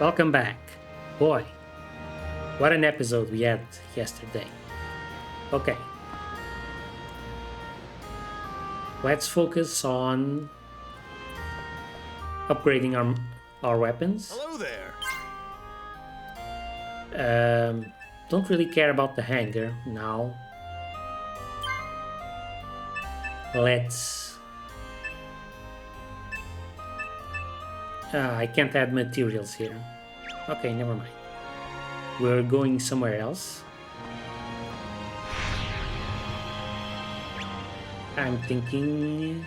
Welcome back. Boy, what an episode we had yesterday. Okay, let's focus on upgrading our weapons. Hello there. Don't really care about the hanger now. Let's... I can't add materials here. Okay, never mind. We're going somewhere else. I'm thinking...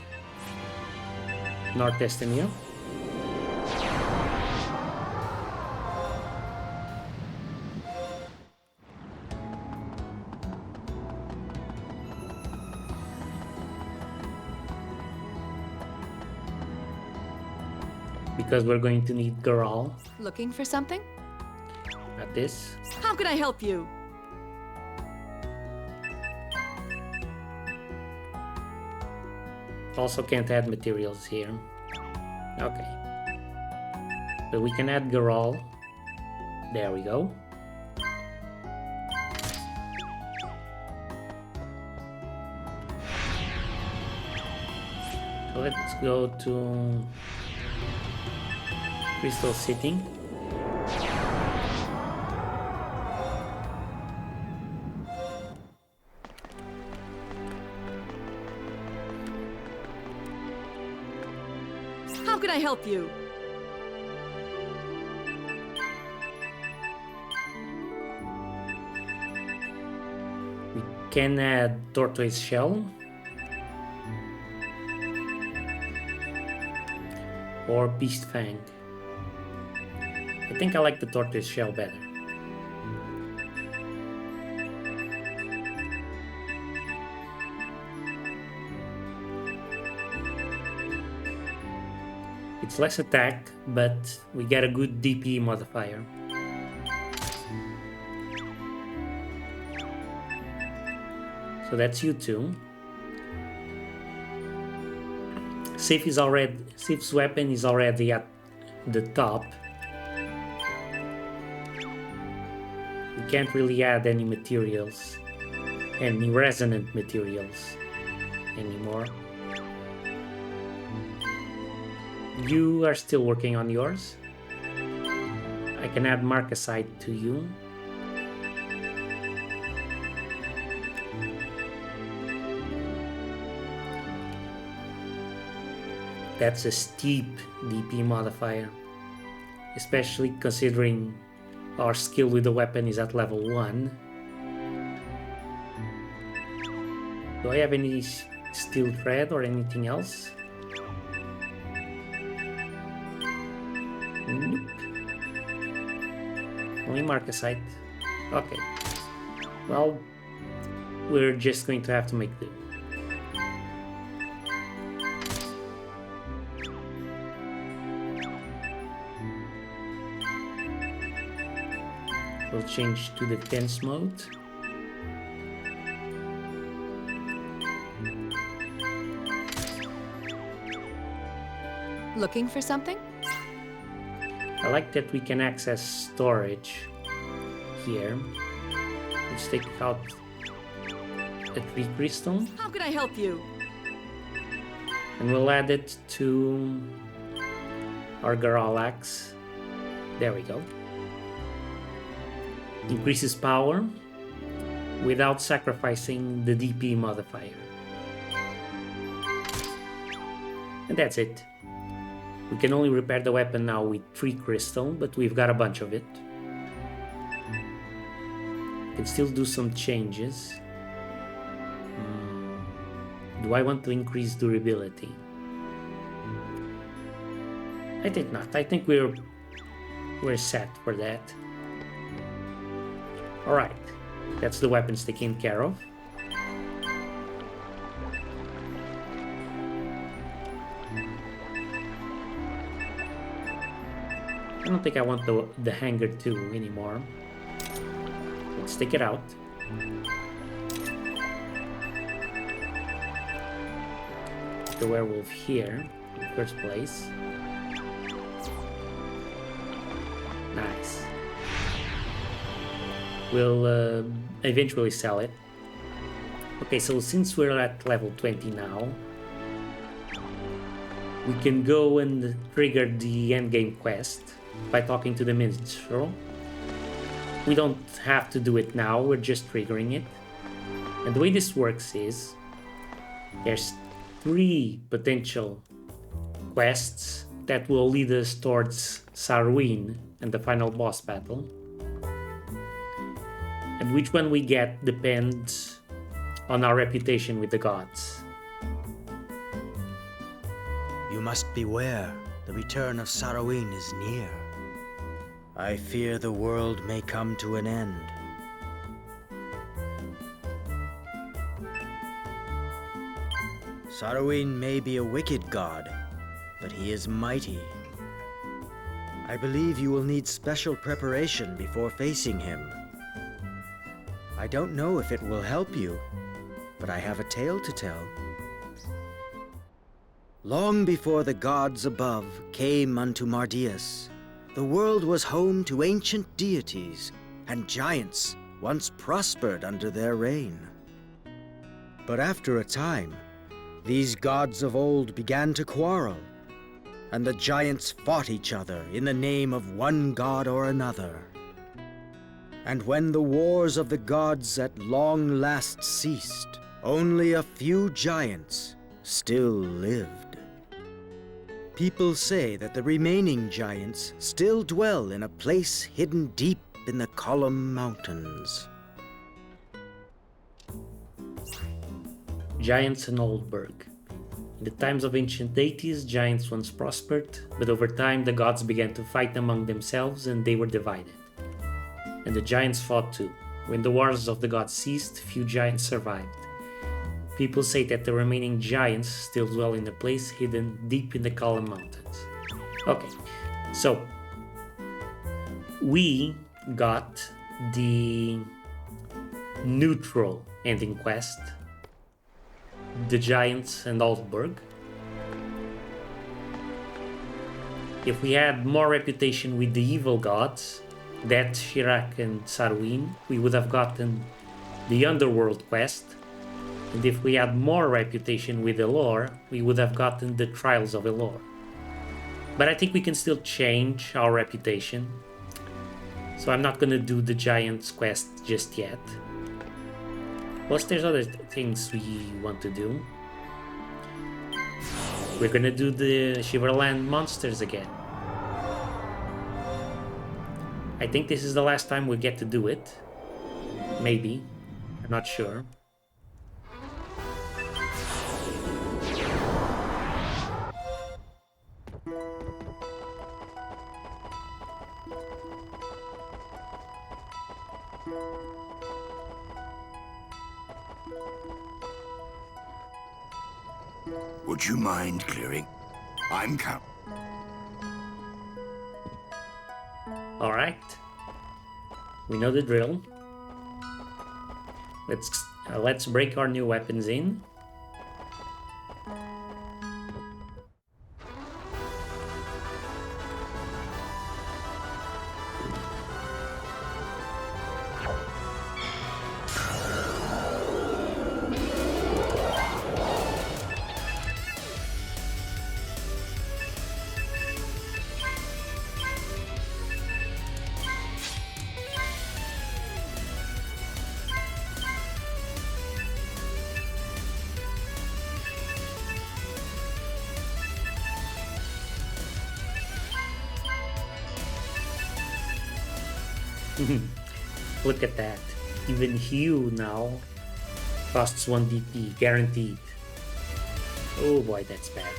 North Estimio. Because we're going to need Garal Looking for something? at this. How can I help you? Also can't add materials here. Okay. But we can add Garal. There we go. So let's go to Crystal City. How can I help you? We can add Tortoise Shell. Or Beast Fang. I think I like the Tortoise Shell better. It's less attack, but we get a good DP modifier. So that's you two. Sif's weapon is already at the top. We can't really add any materials, any resonant materials anymore. You are still working on yours. I can add Marcasite to you. That's a steep DP modifier, especially considering our skill with the weapon is at level 1. Do I have any steel thread or anything else? Nope. Only Marcasite. Okay. Well, we're just going to have to make do. We'll change to defense mode. Looking for something? I like that we can access storage here. Let's take out a 3 crystal How can I help you? and we'll add it to our Garalax. There we go. Increases power without sacrificing the DP modifier. And that's it. We can only repair the weapon now with 3 crystal, but we've got a bunch of it. Can still do some changes. Do I want to increase durability? I think not. I think we're set for that. Alright, that's the weapons taken care of. I don't think I want the hanger 2 anymore. Let's take it out. The werewolf here in the first place. We'll eventually sell it. Okay, so since we're at level 20 now, we can go and trigger the endgame quest by talking to the Minstrel. We don't have to do it now, we're just triggering it. And the way this works is, there's 3 potential quests that will lead us towards Sarwin and the final boss battle. And which one we get depends on our reputation with the gods. You must beware. The return of Sarwin is near. I fear the world may come to an end. Sarwin may be a wicked god, but he is mighty. I believe you will need special preparation before facing him. I don't know if it will help you, but I have a tale to tell. Long before the gods above came unto Mardius, the world was home to ancient deities, and giants once prospered under their reign. But after a time, these gods of old began to quarrel, and the giants fought each other in the name of one god or another. And when the wars of the gods at long last ceased, only a few giants still lived. People say that the remaining giants still dwell in a place hidden deep in the Column Mountains. Giants and Oldberg. In the times of ancient deities, giants once prospered, but over time the gods began to fight among themselves and they were divided. And the giants fought too. When the wars of the gods ceased, few giants survived. People say that the remaining giants still dwell in a place hidden deep in the Column Mountains. Okay, so we got the neutral ending quest, the giants and Altberg. If we had more reputation with the evil gods, that Shirak and Sarwin, we would have gotten the Underworld quest. And if we had more reputation with Elor, we would have gotten the Trials of Elor. But I think we can still change our reputation. So I'm not gonna do the Giants quest just yet. Plus there's other things we want to do. We're gonna do the Shiverland monsters again. I think this is the last time we get to do it. Maybe. I'm not sure. Would you mind clearing? I'm Count. Alright. We know the drill. Let's break our new weapons in. Look at that. Even Hugh now costs 1 DP, guaranteed. Oh boy, that's bad.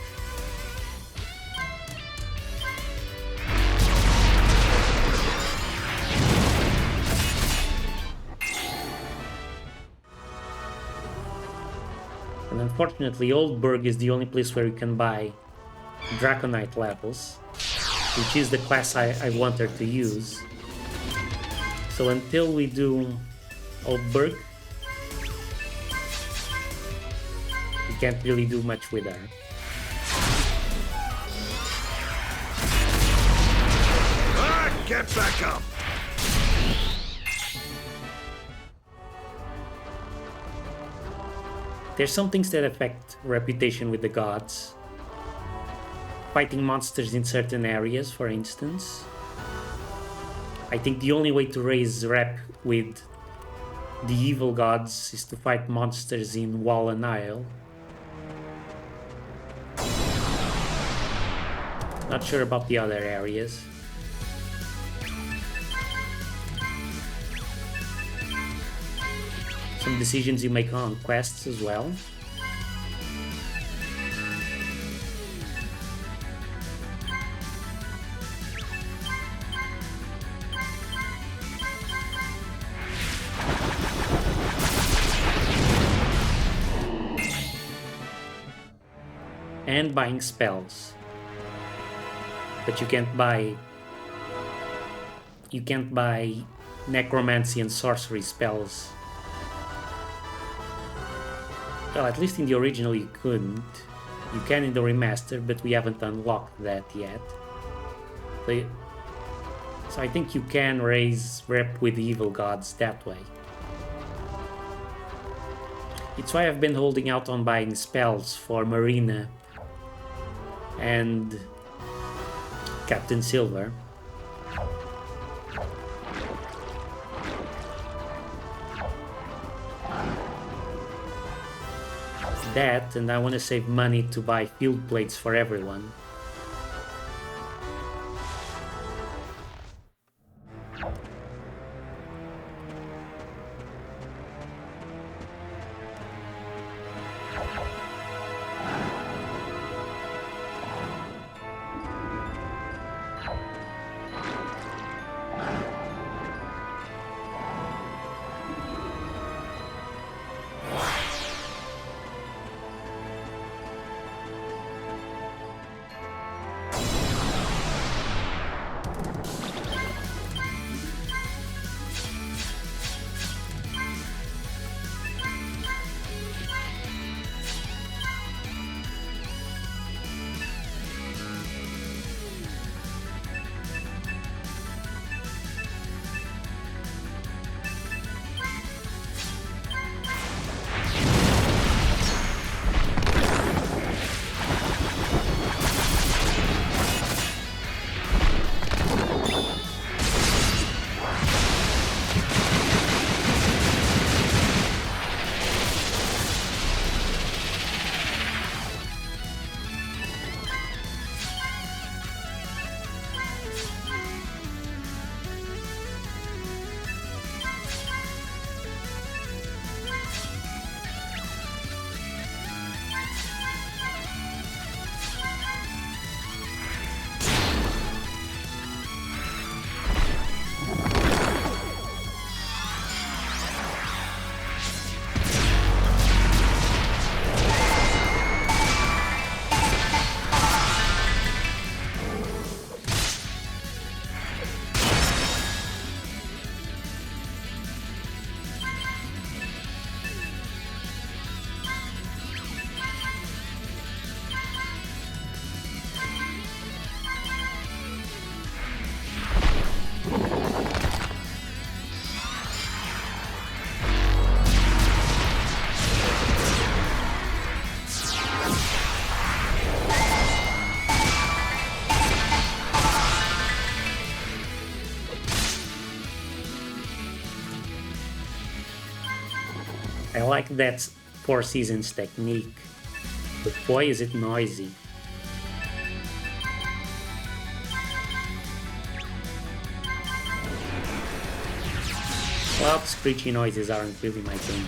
And unfortunately, Oldberg is the only place where you can buy Draconite levels, which is the class I wanted to use. So until we do Oldberg, we can't really do much with her. Get back up! There's some things that affect reputation with the gods. Fighting monsters in certain areas, for instance. I think the only way to raise rep with the evil gods is to fight monsters in Wall and Isle. Not sure about the other areas. Some decisions you make on quests as well. And buying spells. But you can't buy necromancy and sorcery spells. Well, at least in the original you couldn't. You can in the remaster, but we haven't unlocked that yet. So I think you can raise rep with the evil gods that way. It's why I've been holding out on buying spells for Marina and Captain Silver. That, and I want to save money to buy field plates for everyone. I like that Four Seasons technique, but boy is it noisy. Loud screechy noises aren't really my thing.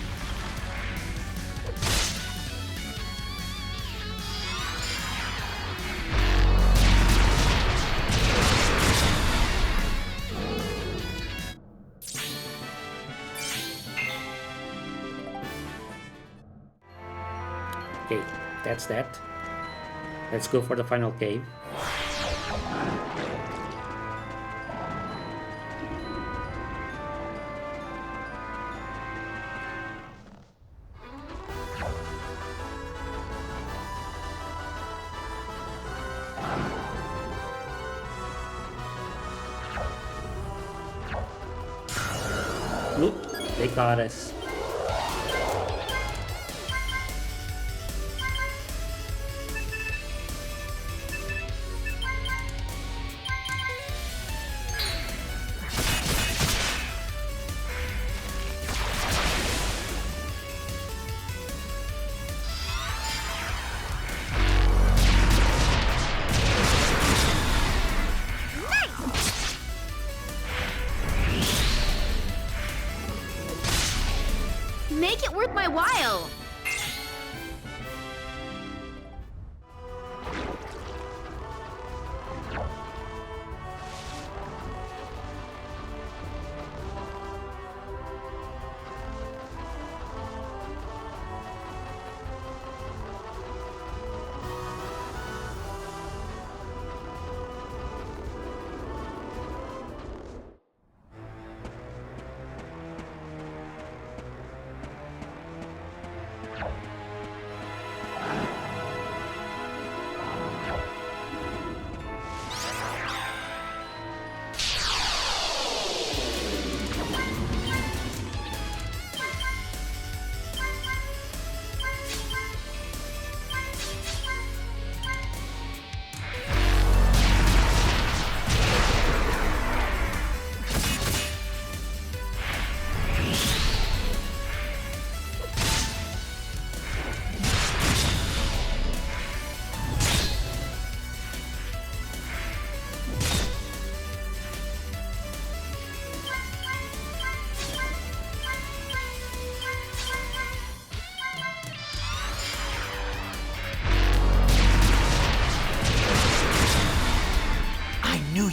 Okay, that's that. Let's go for the final cave. Look, they got us. Make it worth my while!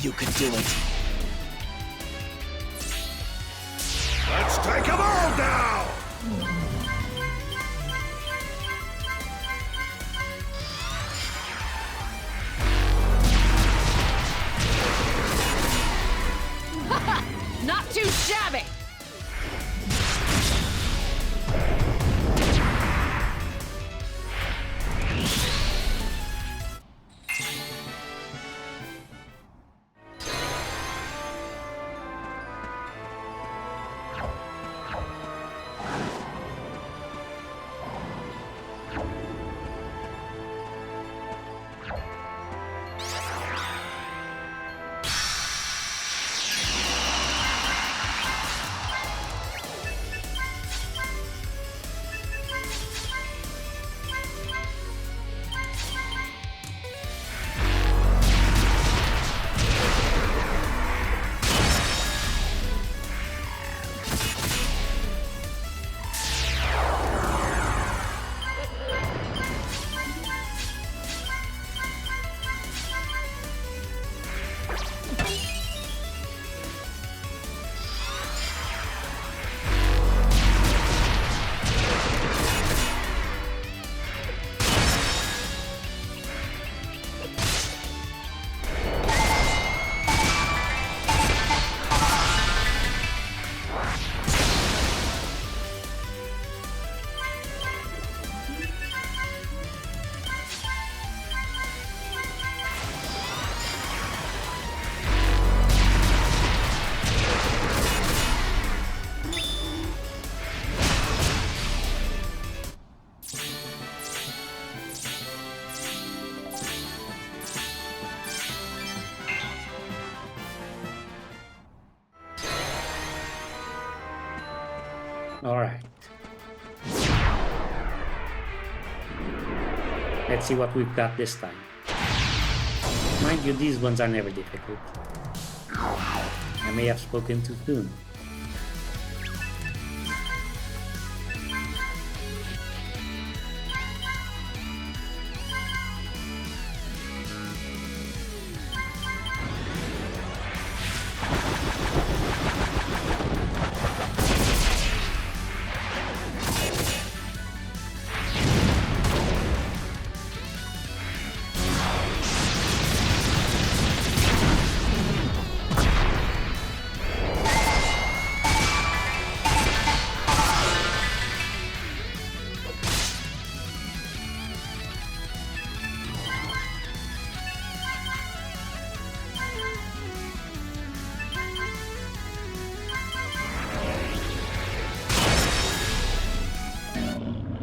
You could do it. Let's take them all down! Not too shabby! All right. Let's see what we've got this time. Mind you, these ones are never difficult. I may have spoken too soon.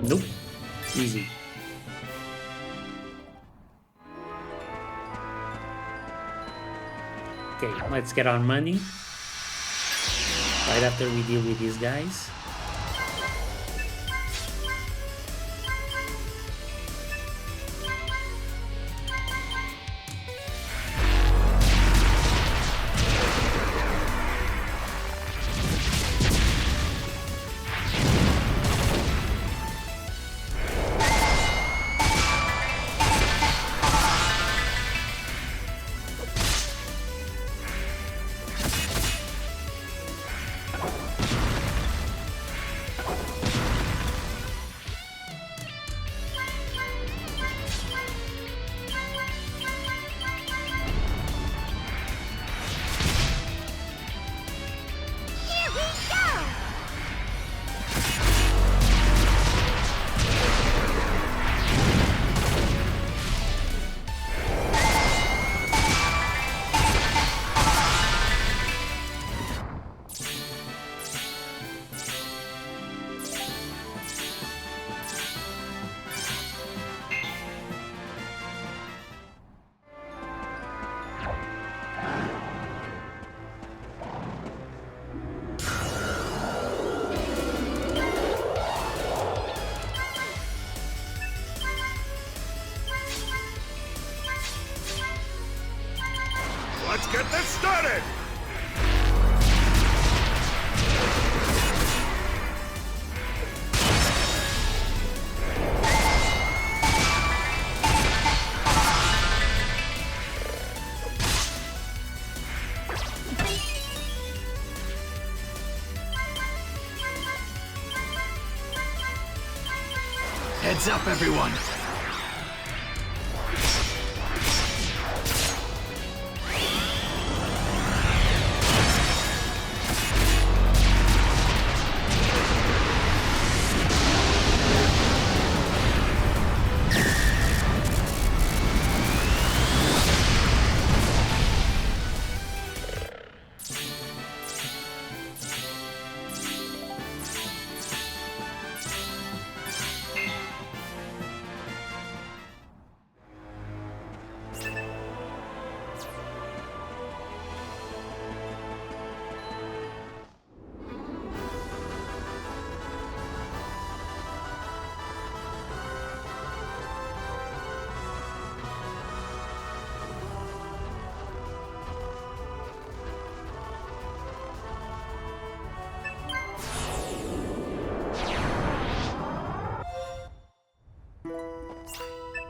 Nope. Easy. Okay, let's get our money. Right after we deal with these guys. Get started! Heads up, everyone!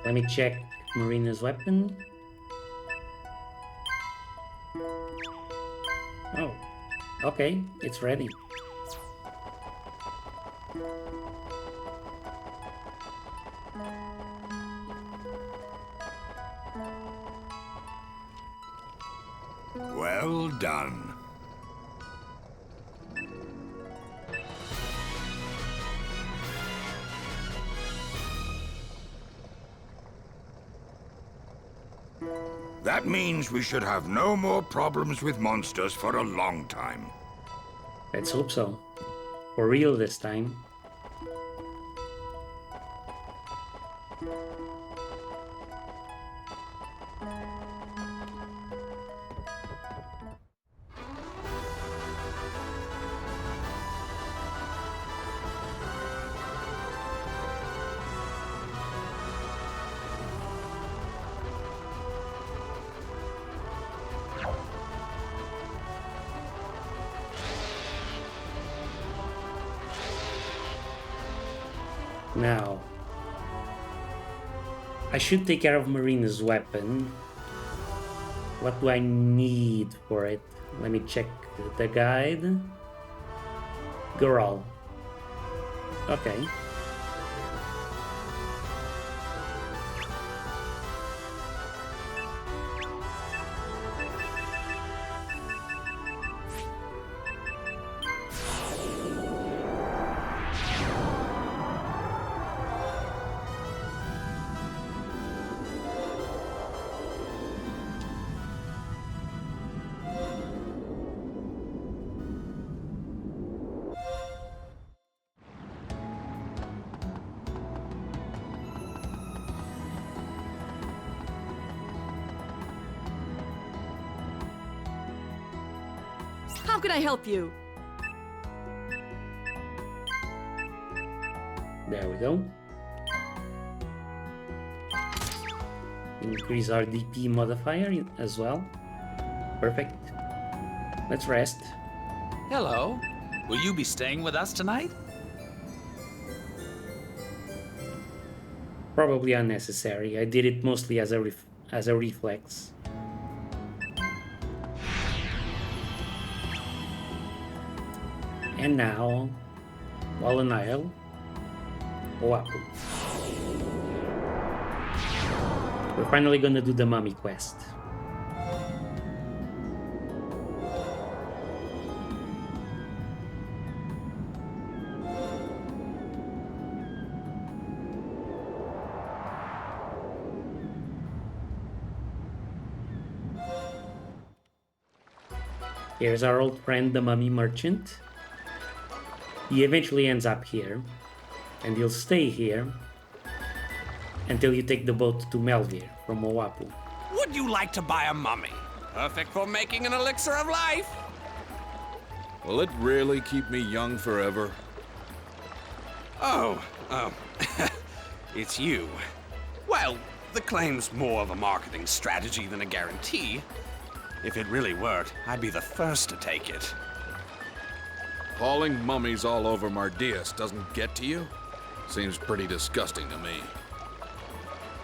Let me check Marina's weapon. Oh, okay, it's ready. Well done. That means we should have no more problems with monsters for a long time. Let's hope so. For real this time. Now, I should take care of Marina's weapon. What do I need for it? Let me check the guide. Goral. Okay. How can I help you? There we go. Increase our DP modifier as well. Perfect. Let's rest. Hello. Will you be staying with us tonight? Probably unnecessary. I did it mostly as a reflex. And now, Fallen Isle, Oahu. We're finally gonna do the mummy quest. Here's our old friend, the mummy merchant. He eventually ends up here, and he'll stay here until you take the boat to Melvir from Oahu. Would you like to buy a mummy? Perfect for making an elixir of life. Will it really keep me young forever? Oh, it's you. Well, the claim's more of a marketing strategy than a guarantee. If it really worked, I'd be the first to take it. Hauling mummies all over Mardias doesn't get to you? Seems pretty disgusting to me.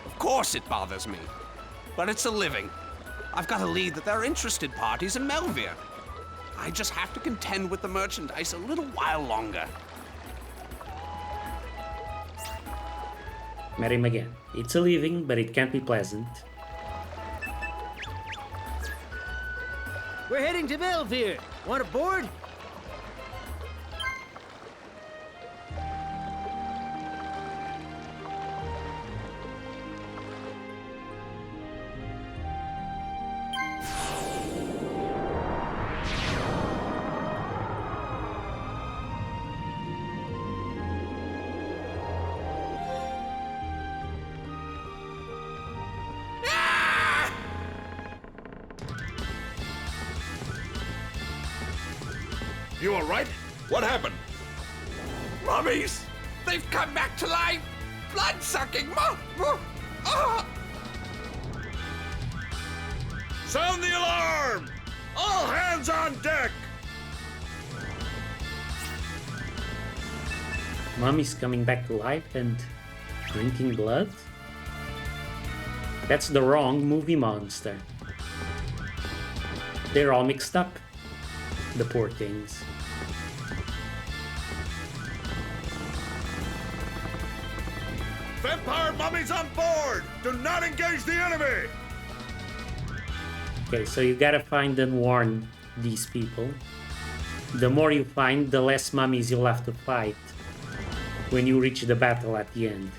Of course it bothers me. But it's a living. I've got to lead that there are interested parties in Melvir. I just have to contend with the merchandise a little while longer. Met him again. It's a living, but it can't be pleasant. We're heading to Melvir. Want aboard? You all right? What happened? Mummies! They've come back to life! Blood-sucking Sound the alarm! All hands on deck! Mummy's coming back to life and drinking blood? That's the wrong movie monster. They're all mixed up. The poor things. Vampire mummies on board! Do not engage the enemy! Okay, so you gotta find and warn these people. The more you find, the less mummies you'll have to fight when you reach the battle at the end.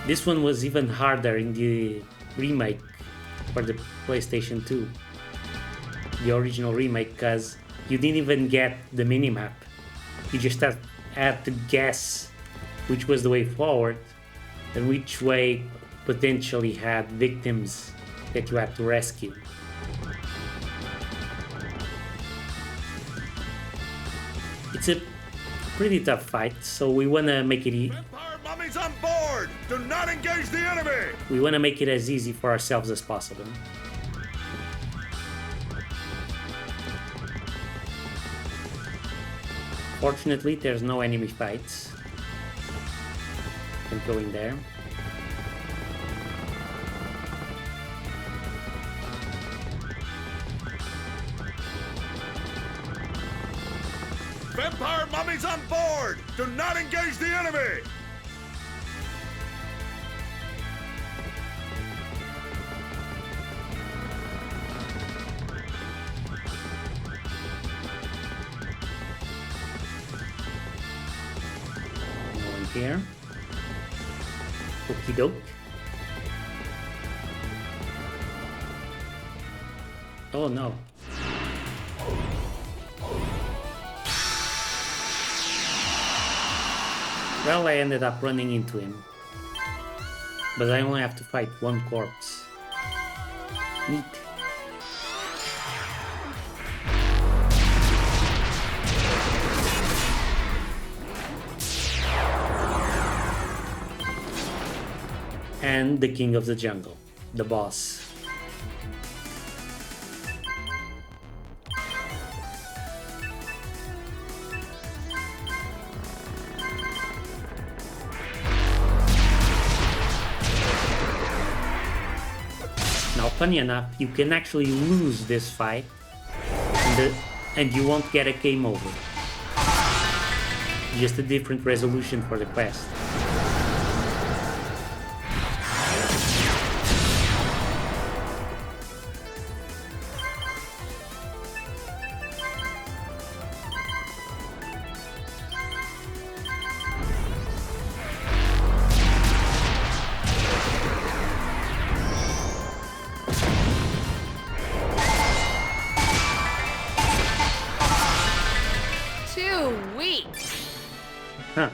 This one was even harder in the remake for the PlayStation 2. The original remake, because you didn't even get the minimap. You just had to guess which was the way forward and which way potentially had victims that you had to rescue. It's a pretty tough fight, so we want to make it Vampire mummies on board! Do not engage the enemy! we want to make it as easy for ourselves as possible. Fortunately, there's no enemy fights. Can go in there. Vampire mummies on board! Do not engage the enemy! No one here. Okie doke. Oh no. Well, I ended up running into him. But I only have to fight one corpse. Neat. And the king of the jungle, the boss. Now, funny enough, you can actually lose this fight, and you won't get a game over. Just a different resolution for the quest. Too weak. Huh.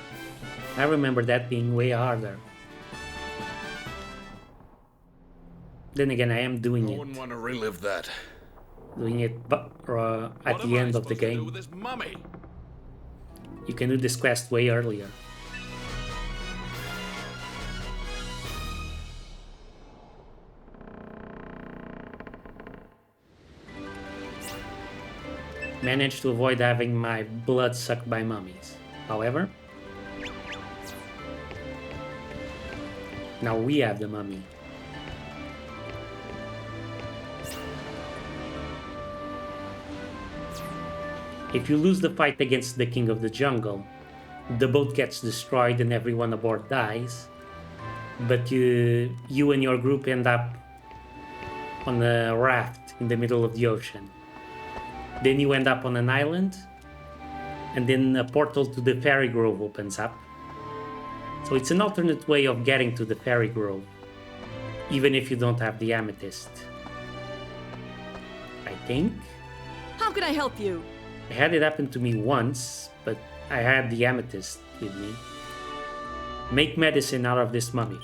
I remember that being way harder. Then again, I am doing I it. wouldn't want to relive that. Doing it at the end of the With game. this mummy? You can do this quest way earlier. Managed to avoid having my blood sucked by mummies. However, now we have the mummy. If you lose the fight against the King of the Jungle, the boat gets destroyed and everyone aboard dies, but you and your group end up on a raft in the middle of the ocean. Then you end up on an island, and then a portal to the Fairy Grove opens up. So it's an alternate way of getting to the Fairy Grove, even if you don't have the amethyst. I think. How can I help you? I had it happen to me once, but I had the amethyst with me. Make medicine out of this mummy.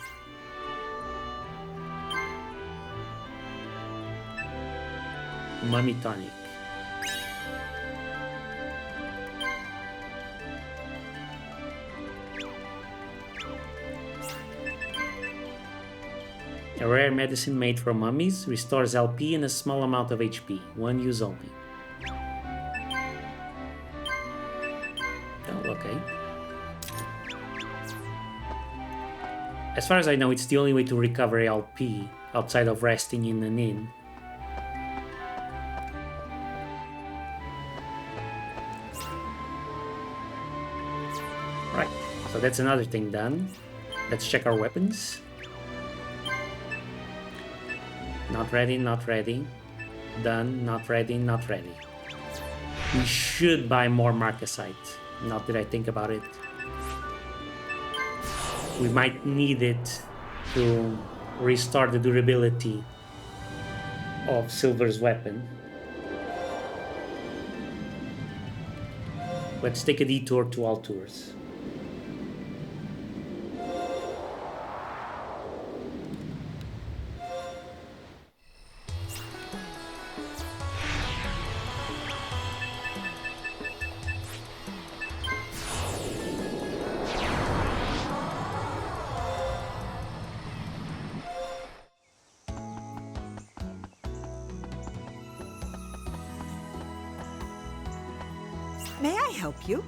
Mummy tonic. A rare medicine made from mummies restores LP and a small amount of HP, one use only. Oh, okay. As far as I know, it's the only way to recover LP outside of resting in an inn. Right, so that's another thing done. Let's check our weapons. Not ready, not ready. Done, not ready, not ready. We should buy more Marcasite, not that I think about it. We might need it to restore the durability of Silver's weapon. Let's take a detour to Alturas. May I help you?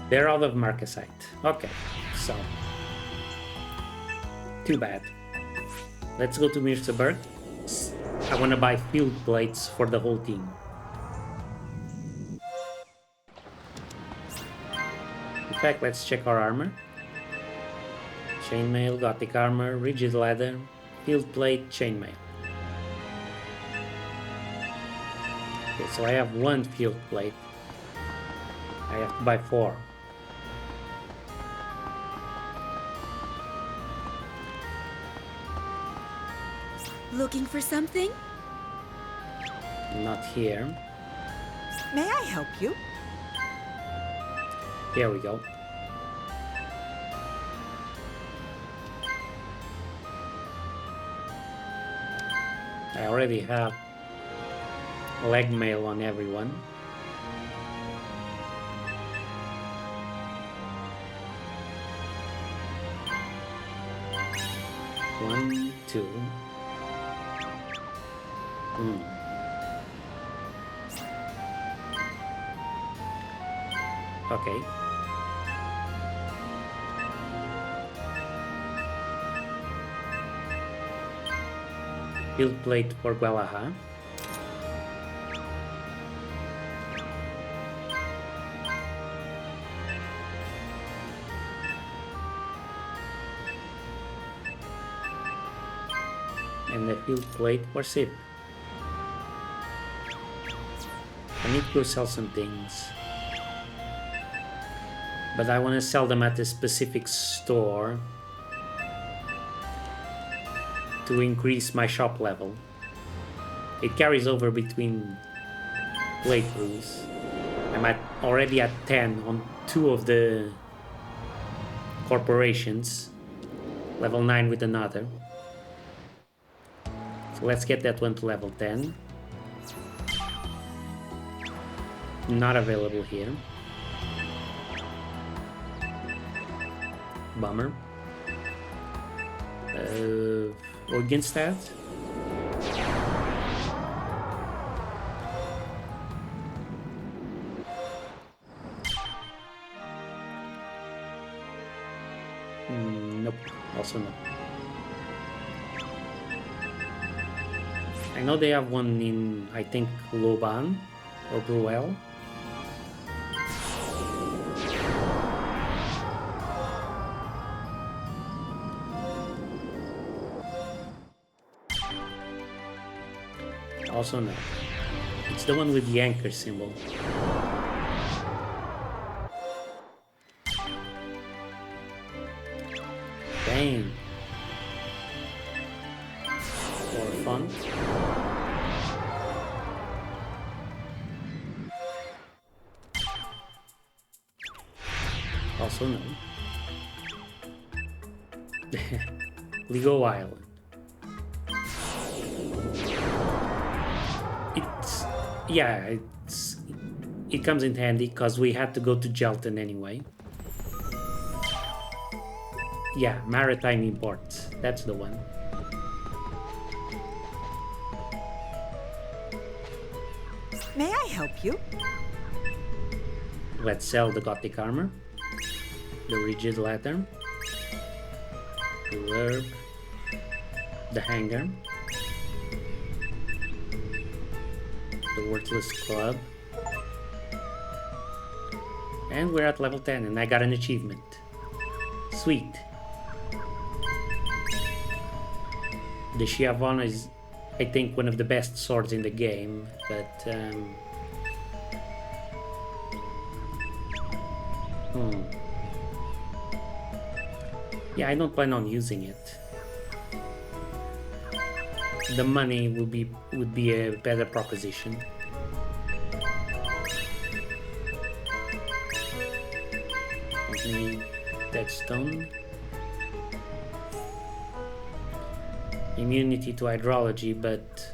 They're out of Marcasite. Okay, so. Too bad. Let's go to Mirceberg. I want to buy field plates for the whole team. In fact, let's check our armor. Chainmail, Gothic armor, rigid leather, field plate, chainmail. Okay, so I have one field plate. I have to buy 4. Looking for something? Not here. May I help you? Here we go. I already have leg mail on everyone. One, two. Okay. Field plate for Gualaha. And the field plate for Sip. I need to go sell some things. But I want to sell them at a specific store to increase my shop level. It carries over between playthroughs. I'm already at 10 on 2 of the corporations. Level 9 with another. So let's get that one to level 10. Not available here. Bummer. Against that? Also no. I know they have one in, I think, Loban or Bruel. Also no. It's the one with the anchor symbol. Dang. For fun. Also no. Lego Island. It comes in handy because we had to go to Jelton anyway. Yeah, Maritime Imports. That's the one. May I help you? Let's sell the Gothic armor, the rigid lantern, the herb, the hanger, the worthless club, and we're at level 10 and I got an achievement. Sweet. The Schiavona is, I think, one of the best swords in the game, but yeah, I don't plan on using it. The money would be a better proposition. Don't need that stone. Immunity to hydrology, but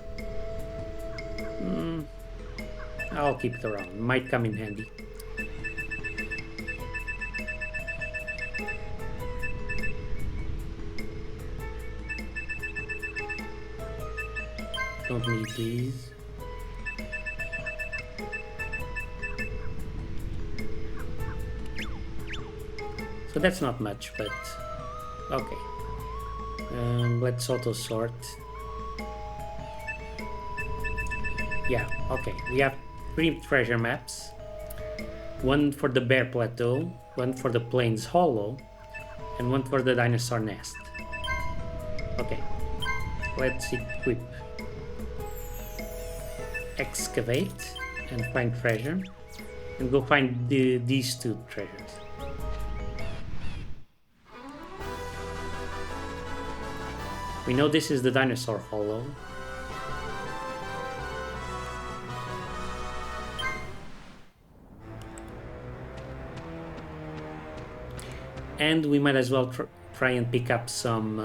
I'll keep it around. Might come in handy. Don't need these. So that's not much, but okay. Let's auto sort. Yeah, okay. We have 3 treasure maps. One for the Bear Plateau, one for the Plains Hollow, and one for the Dinosaur Nest. Okay, let's equip. Excavate and find treasure, and go find these 2 treasures. We know this is the Dinosaur Hollow. And we might as well try and pick up some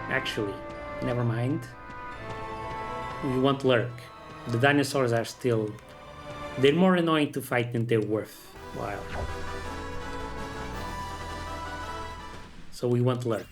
actually, never mind. We want Lurk. The dinosaurs are still... They're more annoying to fight than they're worthwhile. So we want Lurk.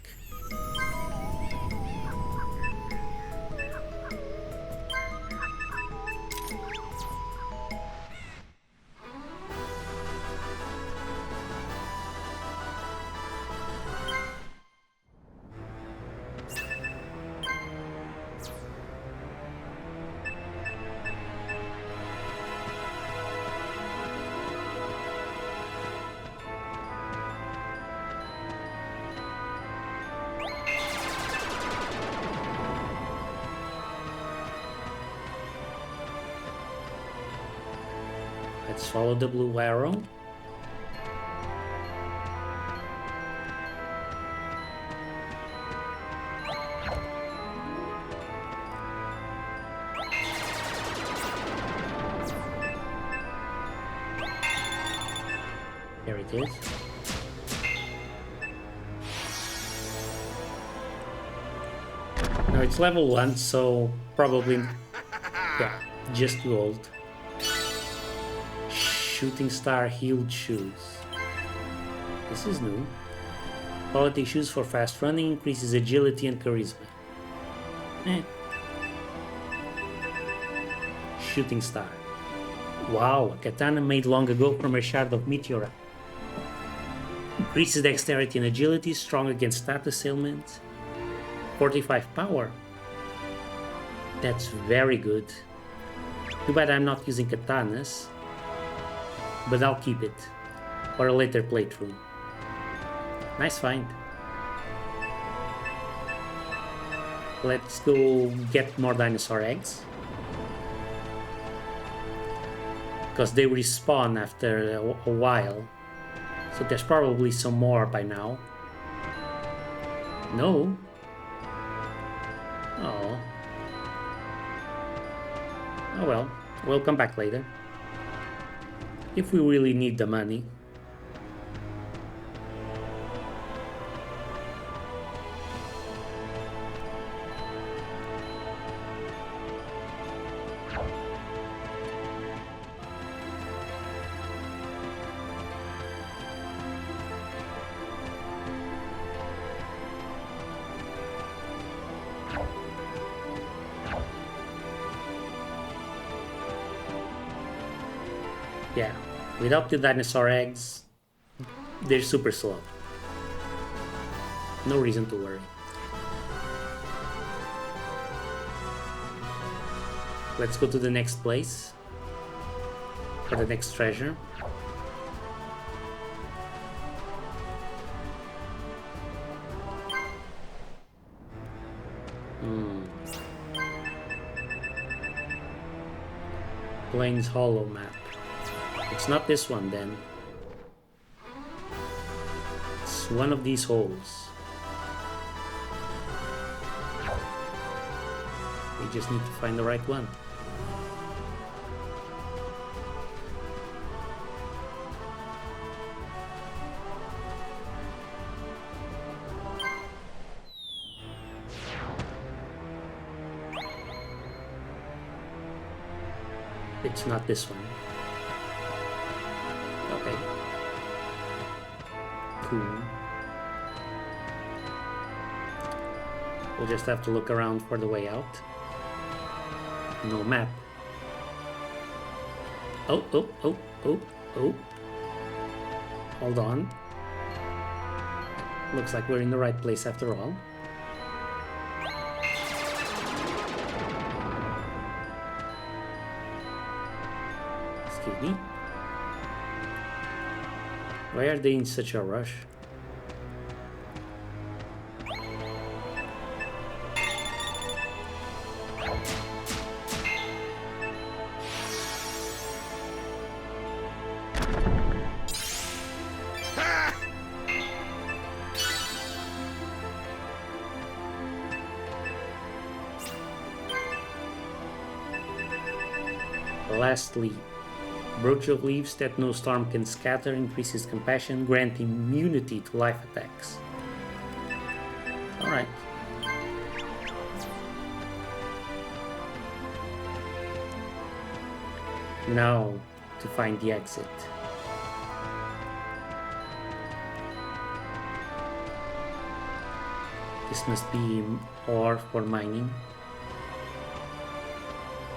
Let's follow the blue arrow. There it is. No, it's level 1, so probably, yeah, just gold. Shooting Star Heeled Shoes. This is new. Quality shoes for fast running, increases agility and charisma. Shooting Star. Wow, a katana made long ago from a shard of meteorite. Increases dexterity and agility, strong against status ailments. 45 power. That's very good. Too bad I'm not using katanas, but I'll keep it for a later playthrough. Nice find. Let's go get more dinosaur eggs, because they respawn after a while, so there's probably some more by now. No. Oh. Oh well, we'll come back later if we really need the money. Yeah, without the dinosaur eggs, they're super slow. No reason to worry. Let's go to the next place for the next treasure. Plains Hollow map. It's not this one then. It's one of these holes. We just need to find the right one. It's not this one. Okay. Cool. We'll just have to look around for the way out. No map. Oh. Hold on. Looks like we're in the right place after all. Excuse me. Why are they in such a rush? Last leaf. Brooch of leaves that no storm can scatter, increases compassion, grant immunity to life attacks. Alright. Now to find the exit. This must be ore for mining.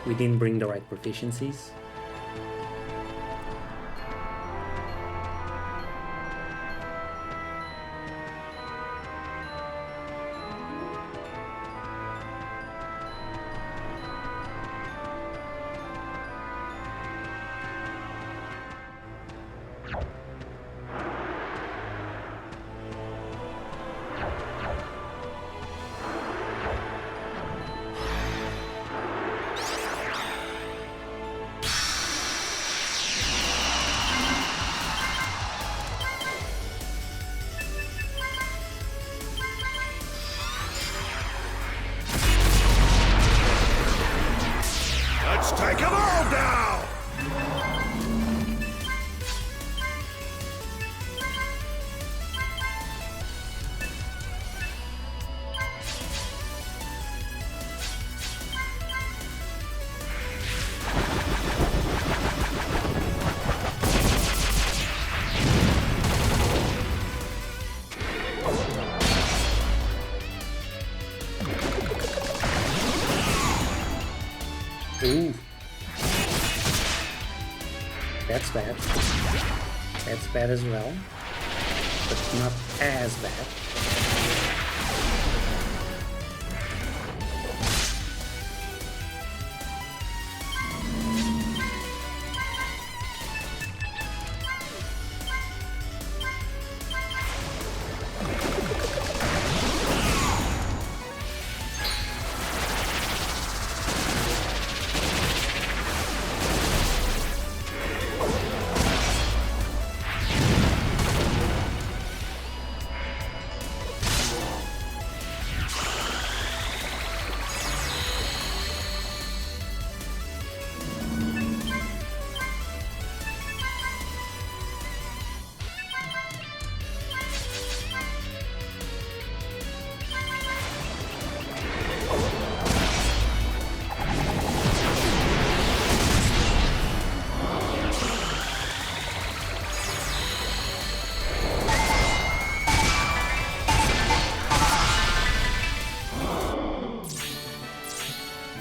We didn't bring the right proficiencies. Let's take them all down! Ooh. That's bad. That's bad as well. But not as bad.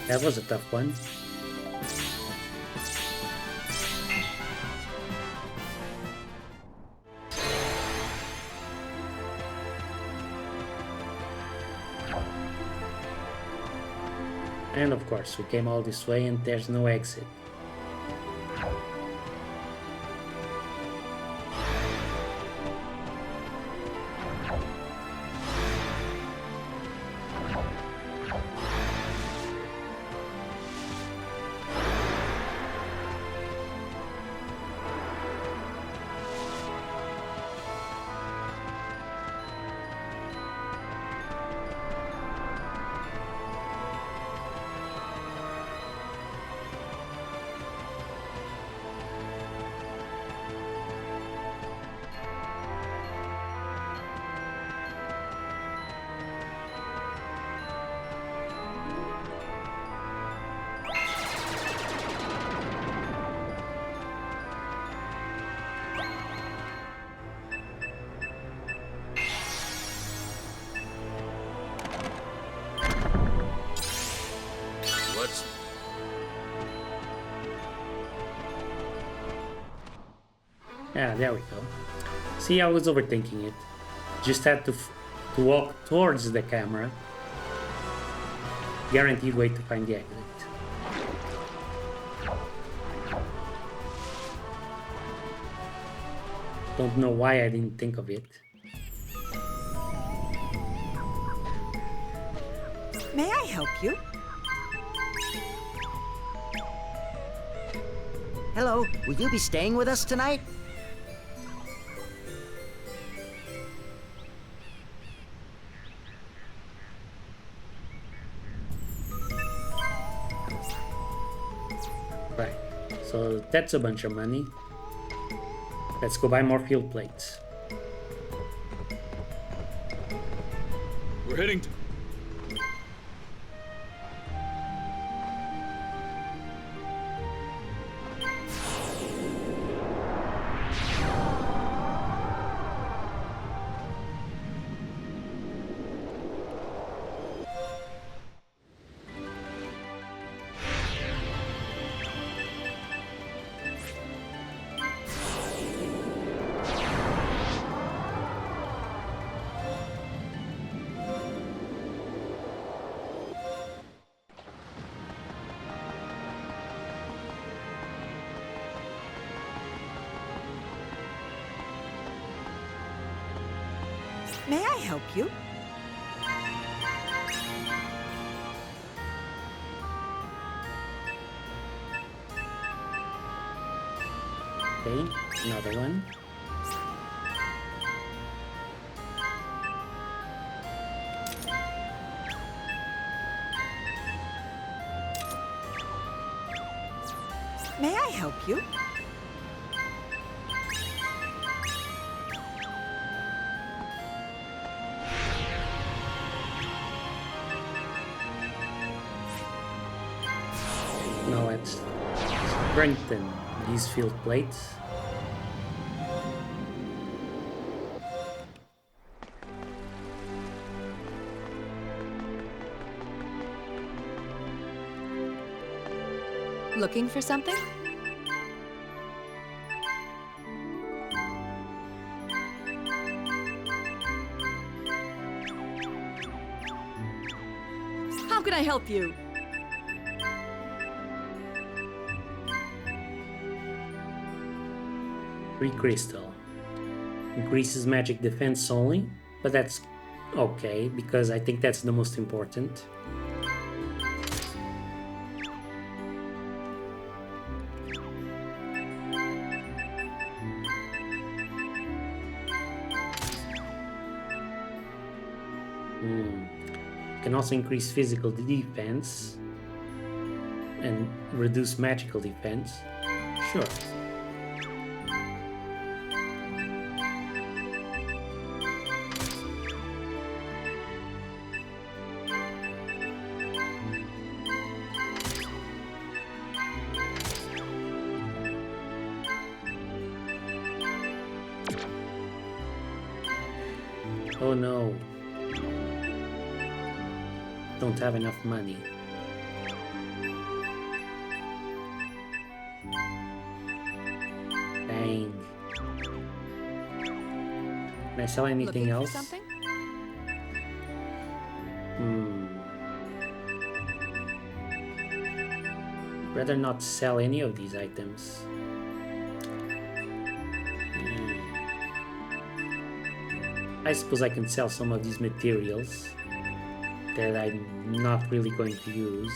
That was a tough one. And of course, we came all this way and there's no exit. Yeah, there we go. See, I was overthinking it. Just had to walk towards the camera. Guaranteed way to find the exit. Don't know why I didn't think of it. May I help you? Hello, will you be staying with us tonight? Right, so that's a bunch of money. Let's go buy more field plates. We're heading to... May I help you? Okay, another one. May I help you? Now let's strengthen these field plates. Looking for something? How can I help you? Free crystal. Increases magic defense only, but that's okay because I think that's the most important. Can also increase physical defense and reduce magical defense. Sure. Oh no. Don't have enough money. Dang. Can I sell anything Looking else? for something? Rather not sell any of these items. I suppose I can sell some of these materials that I'm not really going to use.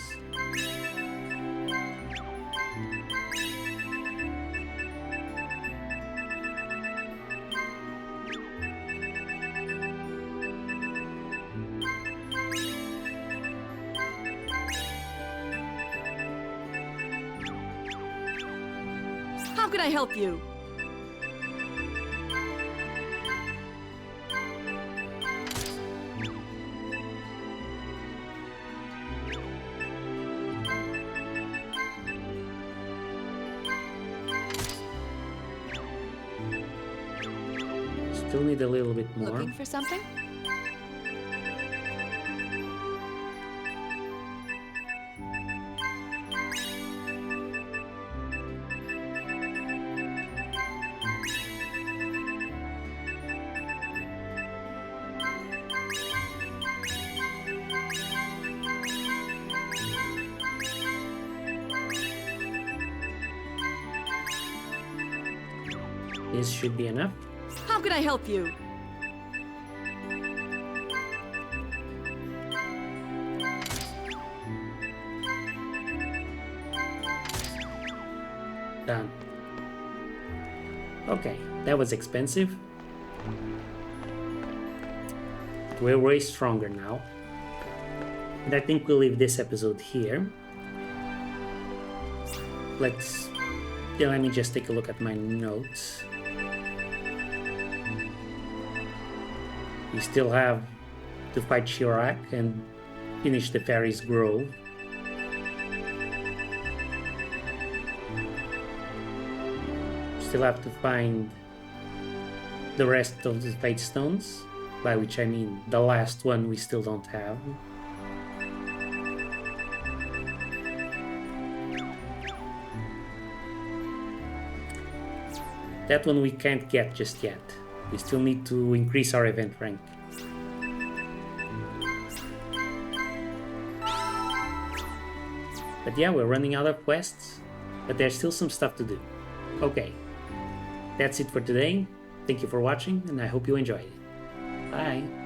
How can I help you? Still need a little bit more. Looking for something? This should be enough. How can I help you? Done. Okay, that was expensive. We're way stronger now. And I think we'll leave this episode here. Let me just take a look at my notes. We still have to fight Shirak and finish the Fairies' Grove. Still have to find the rest of the Fate Stones, by which I mean the last one we still don't have. That one we can't get just yet. We still need to increase our event rank. But yeah, we're running out of quests, but there's still some stuff to do. Okay, that's it for today. Thank you for watching, and I hope you enjoyed it. Bye!